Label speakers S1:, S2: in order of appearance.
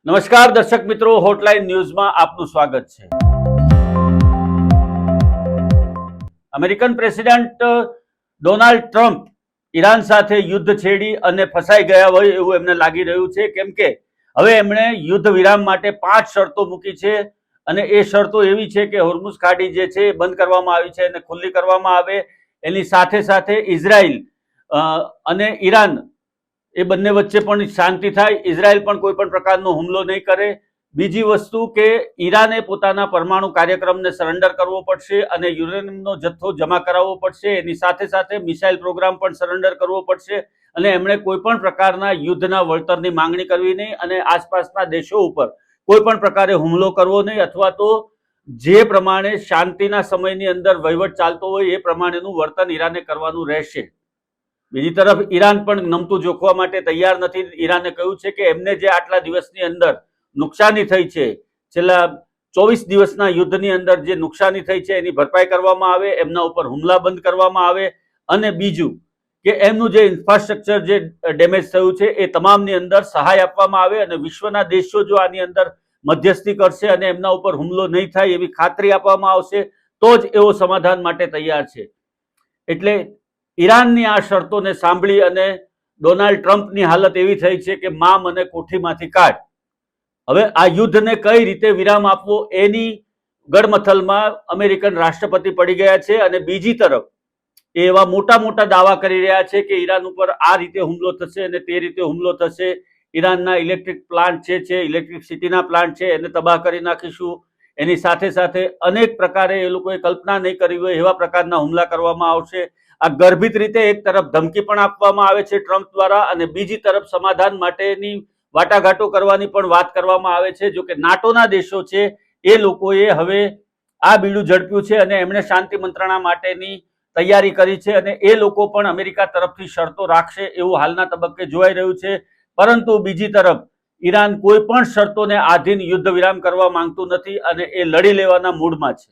S1: નમસ્કાર દર્શક મિત્રો, હોટલાઇન ન્યૂઝમાં આપનું સ્વાગત છે। American president Donald Trump Iran સાથે યુદ્ધ છેડી અને ફસાઈ ગયા હોય એવું એમને લાગી રહ્યું છે, કેમ કે હવે એમણે યુદ્ધ વિરામ માટે 5 શરતો મૂકી છે અને એ શરતો એવી છે કે હોર્મુઝ ખાડી જે છે એ બંધ કરવામાં આવી છે અને ખુલ્લી કરવામાં આવે। એની સાથે સાથે ઇઝરાયલ અને ઈરાન એ બંને વચ્ચે પણ શાંતિ થાય, ઇઝરાયલ પણ કોઈ પણ પ્રકારનો હુમલો નહીં કરે। બીજી વસ્તુ કે ઈરાને પોતાના પરમાણુ કાર્યક્રમને સરેન્ડર કરવો પડશે અને યુરેનિયમનો જથ્થો જમા કરાવવો પડશે। એની સાથે સાથે મિસાઇલ પ્રોગ્રામ પણ સરેન્ડર કરવો પડશે અને એમણે કોઈ પણ પ્રકારના યુદ્ધના વળતરની માંગણી કરવી નહીં અને આસપાસના દેશો ઉપર કોઈ પણ પ્રકારે હુમલો કરવો નહીં, અથવા તો જે પ્રમાણે શાંતિના સમયની અંદર વહીવટ ચાલતો હોય એ પ્રમાણેનું વર્તન ઈરાને કરવાનું રહેશે। બીજી તરફ ઈરાન પણ નમતું જોખવા માટે તૈયાર નથી। ઈરાને કહ્યું છે કે એમને જે આટલા દિવસની અંદર નુકસાની થઈ છે, છેલ્લા 24 દિવસના યુદ્ધની અંદર જે નુકસાની થઈ છે એની ભરપાઈ કરવામાં આવે, એમના ઉપર હુમલા બંધ કરવામાં આવે અને બીજું કે એમનું જે ઇન્ફ્રાસ્ટ્રક્ચર જે ડેમેજ થયું છે એ તમામની અંદર સહાય આપવામાં આવે અને વિશ્વના દેશો જો આની અંદર મધ્યસ્થી કરશે અને એમના ઉપર હુમલો નહીં થાય એવી ખાતરી આપવામાં આવશે તો જ એવો સમાધાન માટે તૈયાર છે। એટલે ઈરાનની આ શરતોને સાંભળી અને ડોનાલ્ડ ટ્રમ્પની હાલત એવી થઈ છે કે મા મને કોઠીમાંથી કાઢ। હવે આ યુદ્ધને કઈ રીતે વિરામ આપવો એની ગડમથલમાં અમેરિકન રાષ્ટ્રપતિ પડી ગયા છે અને બીજી તરફ એવા મોટા મોટા દાવા કરી રહ્યા છે કે ઈરાન ઉપર આ રીતે હુમલો થશે અને તે રીતે હુમલો થશે, ઈરાનના ઇલેક્ટ્રિક પ્લાન્ટ છે ઇલેક્ટ્રિસિટીના પ્લાન્ટ છે એને તબાહ કરી નાખીશું। એની સાથે સાથે અનેક પ્રકારે એ લોકોએ કલ્પના નહીં કરી હોય એવા પ્રકારના હુમલા કરવામાં આવશે। આ ગર્ભિત રીતે એક તરફ ધમકી પણ આપવામાં આવે છે ટ્રમ્પ દ્વારા અને બીજી તરફ સમાધાન માટેની વાટાઘાટો કરવાની પણ વાત કરવામાં આવે છે। જો કે નાટોના દેશો છે એ લોકોએ હવે આ બીડું ઝડપ્યું છે અને એમણે શાંતિ મંત્રણા માટેની તૈયારી કરી છે અને એ લોકો પણ અમેરિકા તરફથી શરતો રાખશે એવું હાલના તબક્કે જોવાઈ રહ્યું છે। પરંતુ બીજી તરફ ઈરાન કોઈ પણ શરતોને આધીન યુદ્ધ વિરામ કરવા માંગતું નથી અને એ લડી લેવાના મૂડમાં છે।